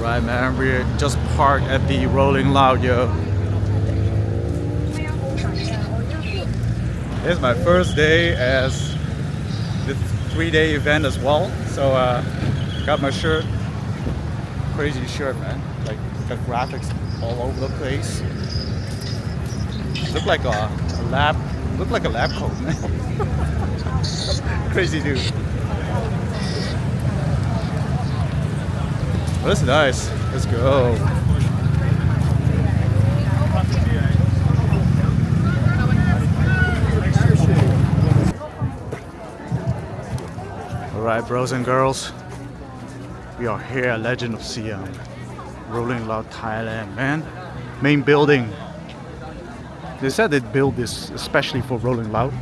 Right, man, we just parked at the Rolling Loud, yo. It's my first day as this 3-day event as well. So got my shirt, crazy shirt, man. Like got graphics all over the place. Look like a lab coat, man. Crazy dude. Well, that's nice. Let's go. Alright, bros and girls. We are here at Legend of Siam. Rolling Loud, Thailand, man. Main building. They said they built this especially for Rolling Loud.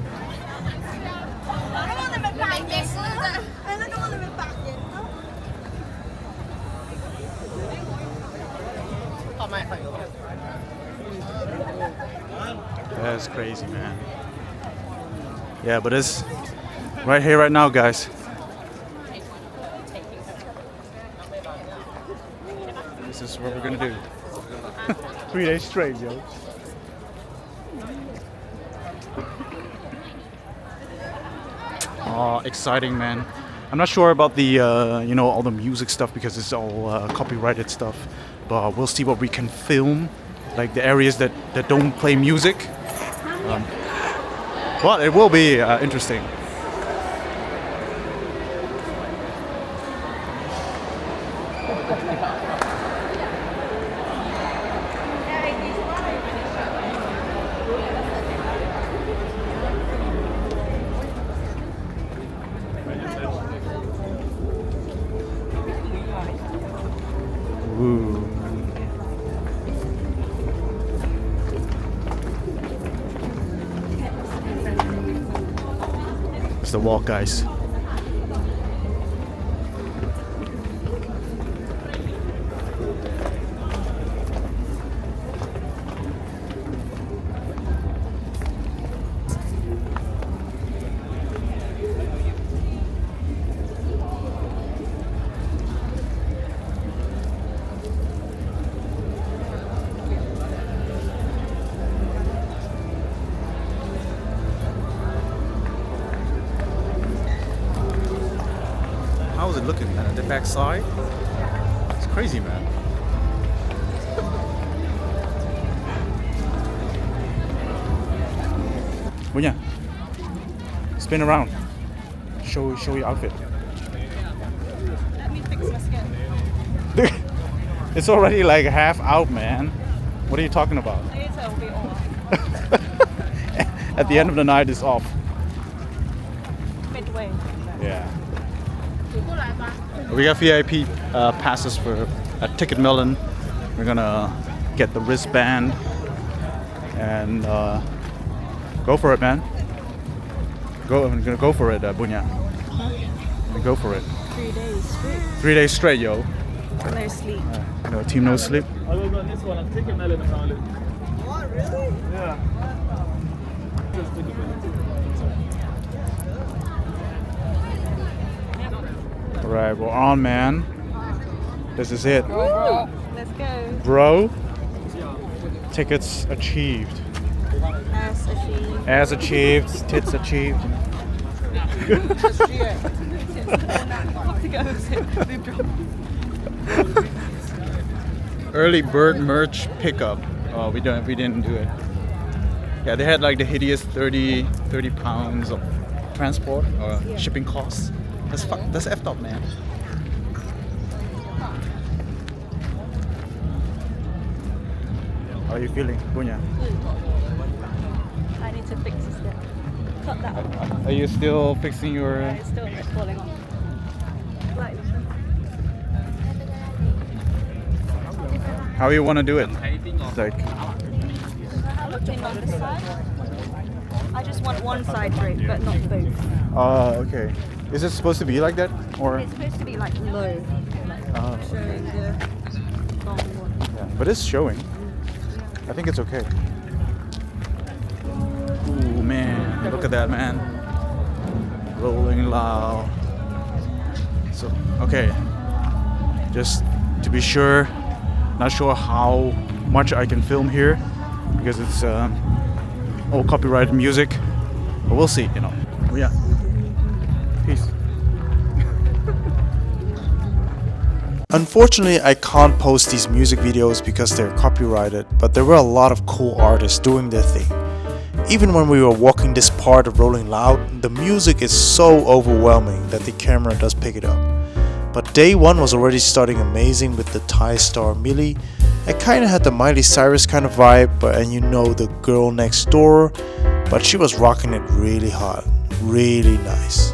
That's crazy, man. Yeah, but it's right here, right now, guys. This is what we're gonna do. 3 days straight, yo. Oh, exciting, man. I'm not sure about the, all the music stuff because it's all copyrighted stuff. But we'll see what we can film, like the areas that don't play music. But it will be interesting. Ooh. It's the walk, guys. How's it looking, man? At the back side? It's crazy, man. Boonya, spin around. Show your outfit. Let me fix my skin. It's already like half out, man. What are you talking about? Later will be off. At the end of the night, it's off. Midway. Yeah. We got VIP passes for at Ticket Melon. We're gonna get the wristband and go for it, man. I'm gonna go for it, Boonya. Go for it. 3 days straight. 3 days straight, yo. No sleep. No team, no sleep. I will run this one at Ticket Melon apparently. What, really? Yeah. Just Ticket Melon. Alright, we're on, man. This is it. Let's go. Bro, tickets achieved. Ass achieved. Ass achieved, tits achieved. Early bird merch pickup. Oh, we didn't do it. Yeah, they had like the hideous 30 pounds of transport or shipping costs. That's effed up, man. How are you feeling, Boonya? I need to fix this bit. Cut that off. Are you still fixing your... It's still falling off. Like, How you want to do it? It's like... looking on this side. I just want one side draped, but not both. Oh, okay. Is it supposed to be like that, or? It's supposed to be like low, showing the long one. Yeah, but it's showing. I think it's okay. Ooh, man, look at that, man. Rolling Loud. So, okay. Just to be sure. Not sure how much I can film here because it's all copyrighted music, but we'll see, you know. Oh, yeah. Peace. Unfortunately, I can't post these music videos because they're copyrighted, but there were a lot of cool artists doing their thing. Even when we were walking this part of Rolling Loud, the music is so overwhelming that the camera does pick it up. But day one was already starting amazing with the Thai star Milli. I kinda had the Miley Cyrus kind of vibe, and you know, the girl next door, but she was rocking it really hard, really nice.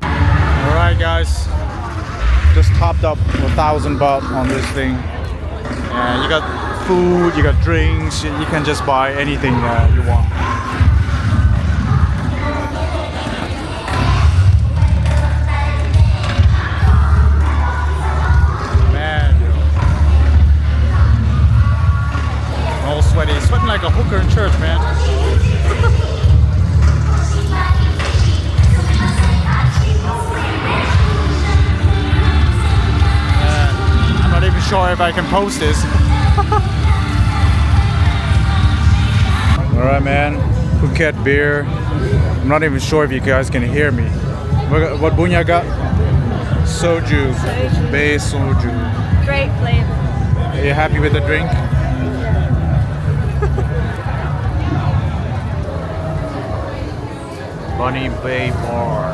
Alright guys, just topped up 1,000 baht on this thing. And you got food, you got drinks, you can just buy anything you want. Man, I'm all sweaty, sweating like a hooker in church, man. I'm not even sure if I can post this. Alright man, Phuket beer. I'm not even sure if you guys can hear me. What Boonya got? Soju. Bae soju. Great flavor. Are you happy with the drink? Bunny Bae Bar.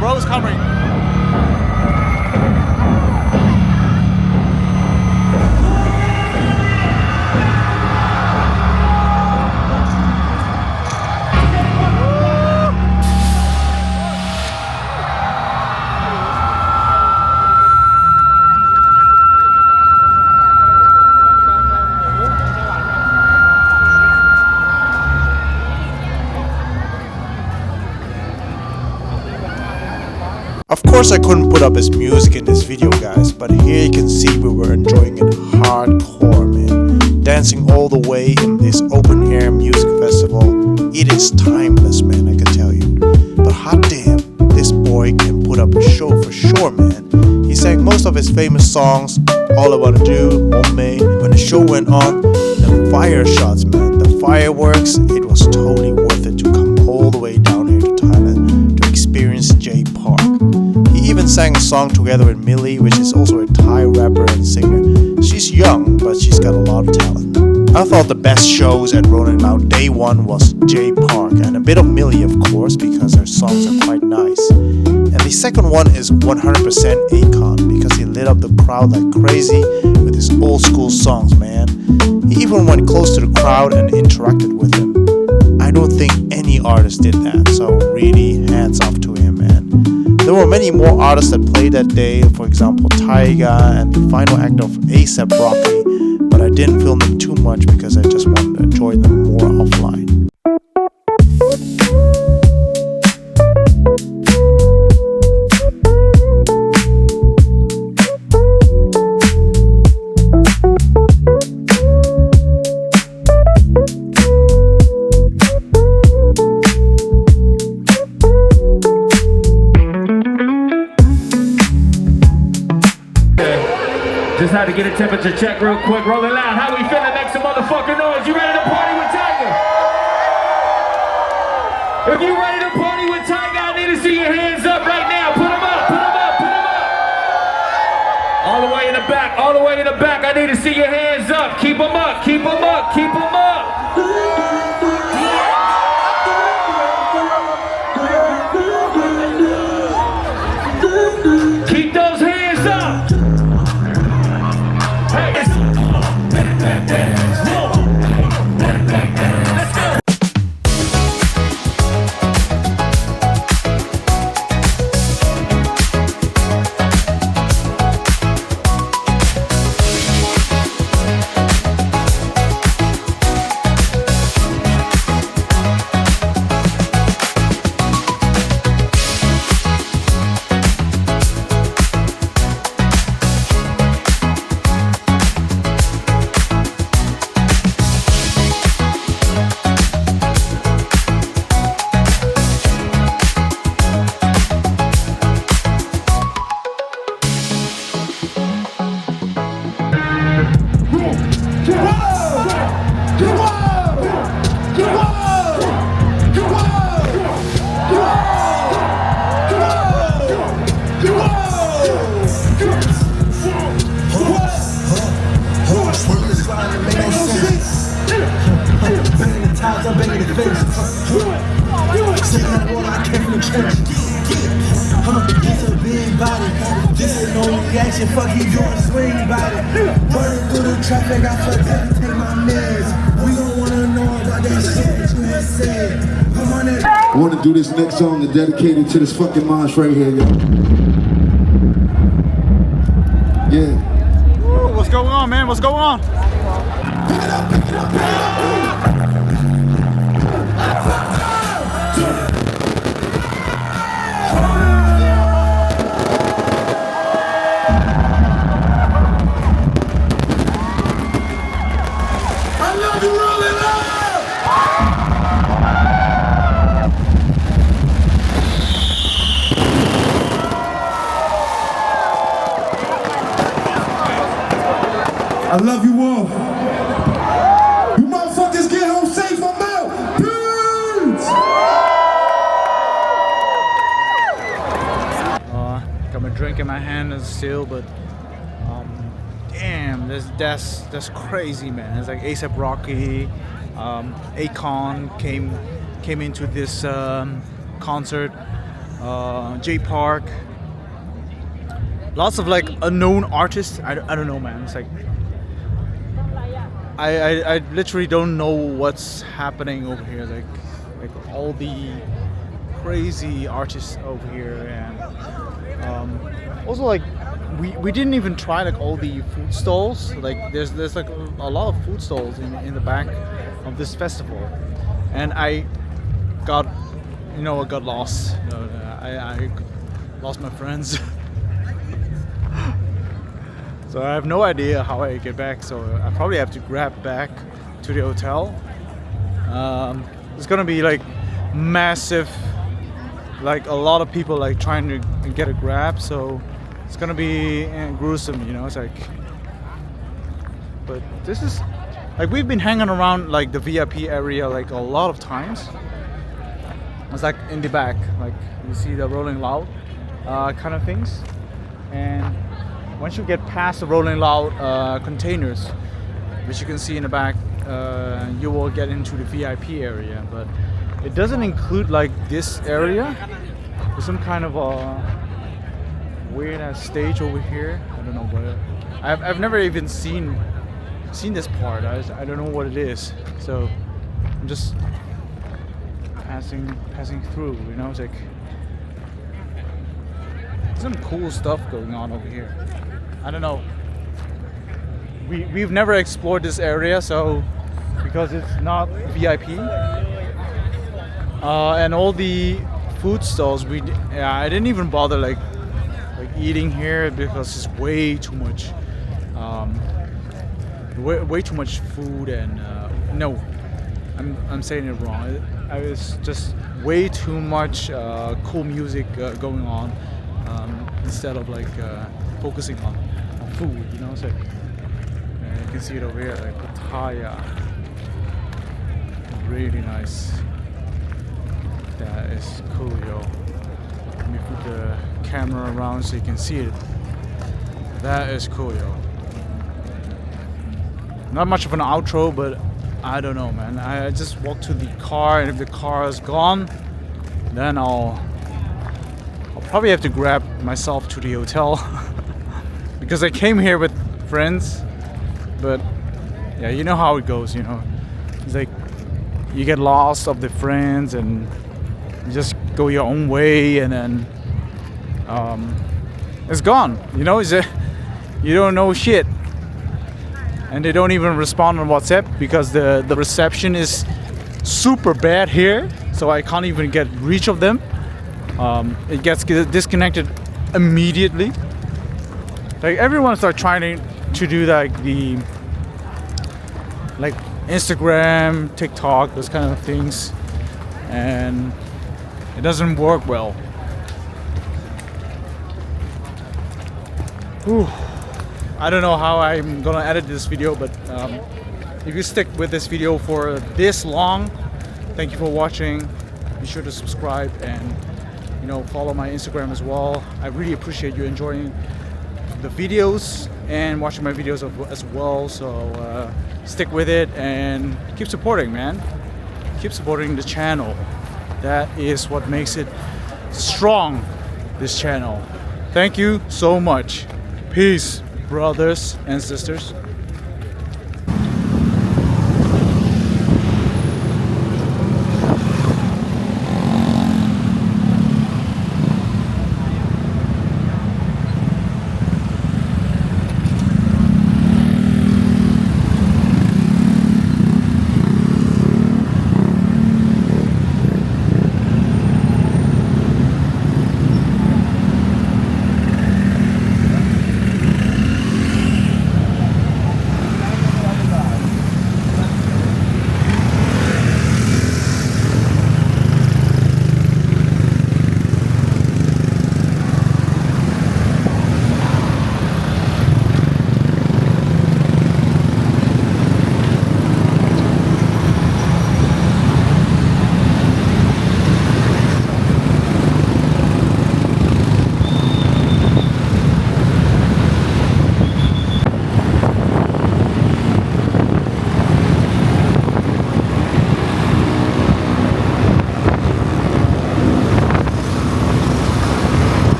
Bro is coming. Of course I couldn't put up his music in this video guys, but here you can see we were enjoying it hardcore, man. Dancing all the way in this open air music festival. It is timeless, man, I can tell you. But hot damn, this boy can put up a show for sure, man. He sang most of his famous songs, All I Wanna Do, Homemade. When the show went on, the fire shots, man, the fireworks, it was totally worth it to come all the way down here to Thailand to experience J Park. He even sang a song together with Milli, which is also a Thai rapper and singer. She's young, but she's got a lot of talent. I thought the best shows at Rolling Loud day one was J Park, and a bit of Milli of course, because her songs are quite nice. And the second one is 100% Akon, because he lit up the crowd like crazy with his old school songs, man. He even went close to the crowd and interacted with them. I don't think any artist did that, so really hands off to him, man. There were many more artists that played that day, for example Tyga and the final act of A$AP Rocky, but I didn't film them too much because I just wanted to enjoy them more offline. Just had to get a temperature check real quick. Rolling Loud. How we feeling? Make some motherfucking noise. You ready to party with Tyga? If you ready to party with Tyga, I need to see your hands up right now. Put them up, put them up, put them up. All the way in the back, all the way in the back. I need to see your hands up. Keep them up, keep them up, keep them up. Keep those hands up. face. Sitting on the wall, I came from the trench. It's a big body. This is no reaction. Fuck, he doing swing body. Running through the traffic, I forgot to take my meds. We don't wanna know about that shit that you had said. Come on in. I want to do this next song to dedicate it to this fucking mosh right here, yo. Yeah. Ooh, what's going on, man? What's going on? Pick it up, pick it up, pick it up. I love you, rolling up. I love you all. You motherfuckers get home safe. I'm out. Peace. Got my drink in my hand still, but damn, that's crazy, man. It's like ASAP Rocky, Akon came into this concert. J Park. Lots of like unknown artists. I don't know, man. It's like I literally don't know what's happening over here. Like all the crazy artists over here, and also like we didn't even try like all the food stalls. Like there's like a lot of food stalls in the back of this festival, and I got lost. I lost my friends. So I have no idea how I get back, so I probably have to grab back to the hotel. It's gonna be like massive, like a lot of people like trying to get a grab, so it's gonna be gruesome, you know. It's like, but this is like we've been hanging around like the VIP area like a lot of times. It's like in the back, like you see the Rolling Loud kind of things, and once you get past the Rolling Loud containers, which you can see in the back, you will get into the VIP area, but it doesn't include like this area. There's some kind of a weird ass stage over here. I don't know what. I've never even seen this part. I don't know what it is. So I'm just passing through. You know, it's like some cool stuff going on over here. I don't know. We've never explored this area, so because it's not VIP, and all the food stalls, I didn't even bother like eating here because it's way too much, way too much food, and no, I'm saying it wrong. It was just way too much cool music going on, instead of like focusing on food, you know. So you can see it over here, like Pattaya, really nice. That is cool, yo. Let me put the camera around so you can see it. That is cool, yo. Not much of an outro, but I don't know, man. I just walked to the car, and if the car is gone, then I'll probably have to grab myself to the hotel. Because I came here with friends, but yeah, you know how it goes, you know. It's like you get lost of the friends and you just go your own way, and then it's gone, you know. You don't know shit, and they don't even respond on WhatsApp because the reception is super bad here, so I can't even get reach of them. It gets disconnected immediately. Like everyone starts trying to do like the Instagram, TikTok, those kind of things, and it doesn't work well. Whew. I don't know how I'm gonna edit this video, but if you stick with this video for this long, thank you for watching. Be sure to subscribe and follow my Instagram as well. I really appreciate you enjoying the videos and watching my videos as well, so stick with it and keep supporting, man. keep supporting the channel. That is what makes it strong, this channel. Thank you so much. Peace, brothers and sisters.